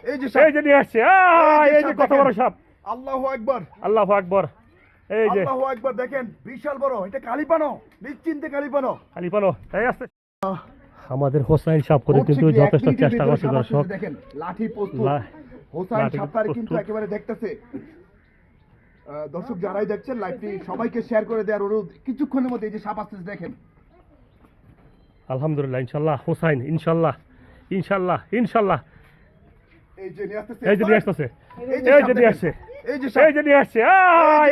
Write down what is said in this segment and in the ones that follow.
এই যে নিয়ে আসছে, এই যে কত বড় সাপ। আল্লাহু আকবার, আল্লাহু আকবার, এই যে আল্লাহু আকবার, দেখেন বিশাল বড়, এটা কালিপানো, নিশ্চিন্তে কালিপানো। কালিপানো। এই আসছে আমাদের হোসাইন সাপ করে কিন্তু যথেষ্ট চেষ্টা করছে দর্শক। দেখেন লাঠি প্রস্তুত, হোসাইন সাপটারে কিন্তু একেবারে দেখতেছে। দর্শক যারাই দেখছেন লাইভটি সবাইকে শেয়ার করে দেওয়ার অনুরোধ। কিছুক্ষণের মধ্যে এই যে সাপ আসতেছে দেখেন। আলহামদুলিল্লাহ, ইনশাল্লাহ হোসাইন, ইনশাল্লাহ ইনশাল্লাহ ইনশাল্লাহ। এই যে নিয়ে আসতেছে, এই যে নিয়ে আসতেছে, এই যে নিয়ে আসছে, এই যে এই যে নিয়ে আসছে,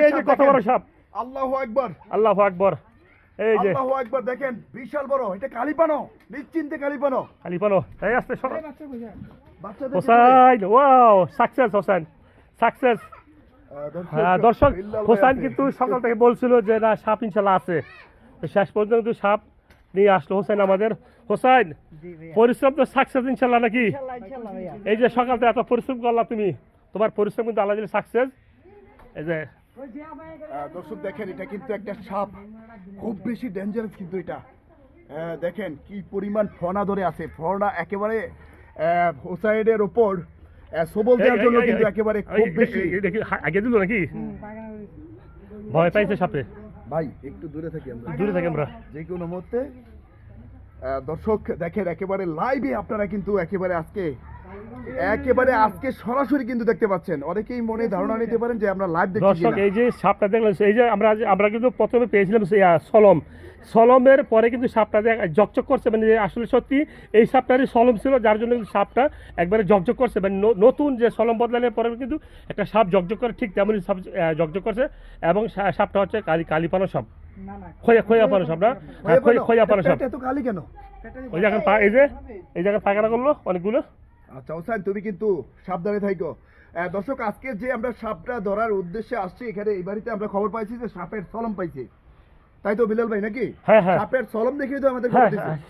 এই যে কত বড় সাপ। আল্লাহু আকবার, আল্লাহু আকবার, এই যে আল্লাহু আকবার, দেখেন বিশাল বড়, এটা কালিপানো, নিশ্চিন্তে কালিপানো। কালিপানো। এই আসছে বাচ্চাদের Hossain, wow success Hossain, success. দর্শক হোসাইন কিন্তু সকাল থেকে বলছিল যে না সাপ ইনশাল্লাহ আছে, তো শেষ পর্যন্ত সাপ নিয়ে আসলো হোসাইন আমাদের। হোসাইন পরিশ্রম তো সাকসেস ইনশাল্লাহ নাকি? এই যে সকাল থেকে এত পরিশ্রম করলা তুমি, তোমার পরিশ্রম কিন্তু আল্লাহ দিলে সাকসেস। এই যে দর্শক দেখেন এটা কিন্তু একটা সাপ, খুব বেশি ডেঞ্জারাস কিন্তু এটা। দেখেন কি পরিমাণ ফনা ধরে আছে, ফনা একেবারে হোসাইনের উপর সবল দেওয়ার জন্য কিন্তু একেবারে খুব বেশি। আগে দিল নাকি? ভয় পাইছে সাপে। ভাই একটু দূরে থাকি আমরা, দূরে থাকি আমরা যে কোনো মুহূর্তে। দর্শক দেখেন একেবারে লাইভে আপনারা কিন্তু একেবারে আজকে সরাসরি কিন্তু দেখতে পাচ্ছেন। অনেকেই মনে ধারণা নিতে পারেন যে আমরা লাইভ দেখছি। দর্শক এই যে সাপটা দেখলেন, এই যে আমরা কিন্তু প্রথমে পেয়েছিলাম সলমের পরে কিন্তু সাপটা ঝকঝক করছে, মানে আসলে সত্যি এই সাপটারই সলম ছিল, যার জন্য কিন্তু সাপটা একবারে ঝকঝক করছে। মানে নতুন যে সলম বদলানোর পরে কিন্তু একটা সাপ ঝকঝক করে, ঠিক তেমনই সাপ ঝকঝক করছে। এবং সাপটা হচ্ছে কালিপানো সাপ, খোয়াপানো সাপ না, খোয়াপানো সাপ। এত কালি কেন? ওই জায়গায় এই জায়গায় পায়খানা করলো অনেকগুলো। আচ্ছা হোসেন তুমি কিন্তু সাবধানে থাকো। দর্শক আজকে যে আমরা সাপটা ধরার উদ্দেশ্যে আসছি এখানে, এই বাড়িতে আমরা খবর পাইছি যে সাপের সলম পাইছি, তাই তো বিলাল ভাই নাকি? হ্যাঁ হ্যাঁ, সাপের সলম দেখিয়ে তো আমাদের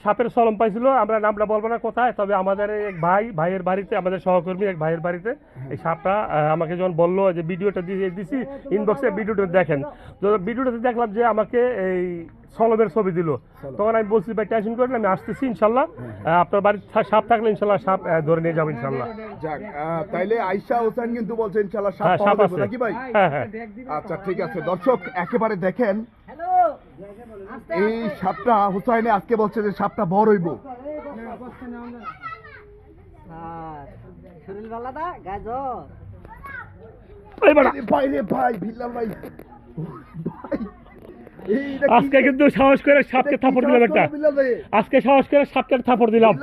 সাপের সলম পাইছিল। আমরা নামটা বলবো না কোথায়, তবে আমাদের এক ভাইয়ের বাড়িতে, আমাদের সহকর্মী এক ভাইয়ের বাড়িতে এই সাপটা আমাকে যখন বললো যে ভিডিওটা দিছি ইনবক্সে, ভিডিওটা দেখেন। তো ভিডিওটাতে দেখলাম যে আমাকে এই সলমের ছবি দিল, তখন আমি বলছি ভাই টেনশন করেন, আমি আসতেছি ইনশাল্লাহ, আপনার বাড়ির সাপ থাকলে ইনশাল্লাহ সাপ ধরে নিয়ে যাবো ইনশাল্লাহ। যাক তাইলে আয়েশা হোসেন কিন্তু বলছে ইনশাল্লাহ সাপ আছে নাকি ভাই? হ্যাঁ হ্যাঁ, আচ্ছা ঠিক আছে। দর্শক একেবারে দেখেন এই সাপটা হুসাইনে আজকে বলছে যে সাপটা বড় হইব। ভাই রে ভাই, বিল্লাল ভাই, আজকে কিন্তু সাহস করে সাপকে থাপড় দিলাম একটা, আজকে সাহস করে সাপকে থাপড় দিলাম।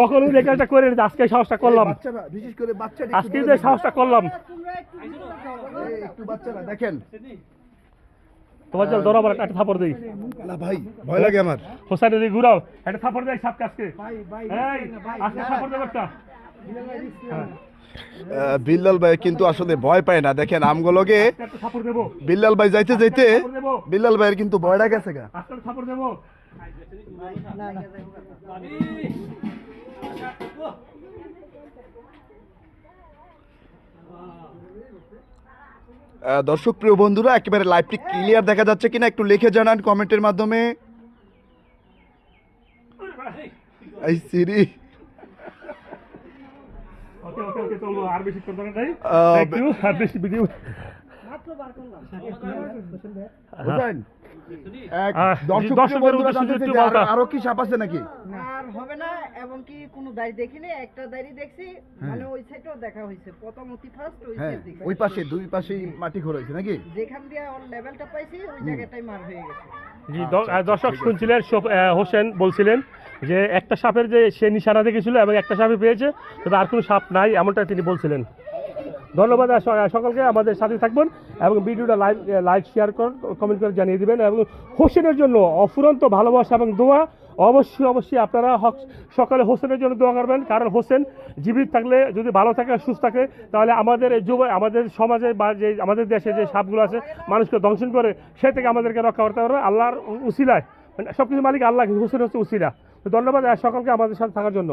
কখনো রেকর্ডটা করে আজকে সাহসটা করলাম, বিশেষ করে বাচ্চারা আজকে যে সাহসটা করলাম। একটু বাচ্চারা দেখেন, তোমার জল ধরো, আবার একটা থাপড় দিই না ভাই, ভয় লাগে আমার। হোসাইন দিদি ঘুরাও, একটা থাপড় দেয় সাপকে আজকে, আজকে থাপড় দেবো একটা। বিল্লাল ভাই কিন্তু আসলে ভয় পায় না। দেখেন আমগুলোকে বিল্লাল ভাই যাইতে যাইতে বিল্লাল ভাইয়ের কিন্তু ভয়টা গেছে গা। দর্শক প্রিয় বন্ধুরা একেবারে লাইভটি ক্লিয়ার দেখা যাচ্ছে কিনা একটু লিখে জানান কমেন্টের মাধ্যমে। এই সিরি আর বেশি আরো কি সাপ আছে নাকি? আর হবে না, এবং কি কোনো দাড়ি দেখিনি, একটা দাড়ি দেখছি, মানে ওই সাইডও দেখা হইছে, প্রথম অতি ফার্স্ট ওই সাইড দেখছি, ওই পাশে দুই পাশেই মাটি খোঁড়া হইছে নাকি? যেখান দিয়ে ওর লেভেলটা পাইছি ওই জায়গাটাই মার হয়ে গেছে। জি দর্শক শুনছিলেন, হোসেন বলছিলেন যে একটা সাপের যে সে নিশানা দেখেছিল এবং একটা সাপে পেয়েছে, তবে আর কোনো সাপ নাই, এমনটা তিনি বলছিলেন। ধন্যবাদ সকলকে, আমাদের সাথে থাকবেন এবং ভিডিওটা লাইক শেয়ার কমেন্ট করে জানিয়ে দিবেন। এবং হোসেনের জন্য অফুরন্ত ভালোবাসা এবং দোয়া অবশ্যই আপনারা সকালে হোসেনের জন্য দোয়া করবেন, কারণ হোসেন জীবিত থাকলে, যদি ভালো থাকে সুস্থ থাকে, তাহলে আমাদের আমাদের সমাজে বা যে আমাদের দেশে যে সাপগুলো আছে মানুষকে দংশন করে, সে থেকে আমাদেরকে রক্ষা করতে পারবে আল্লাহর উসিলায়। মানে সব কিছু মালিক আল্লাহ, হোসেন হচ্ছে উসিলা। তো ধন্যবাদ সকলকে আমাদের সাথে থাকার জন্য।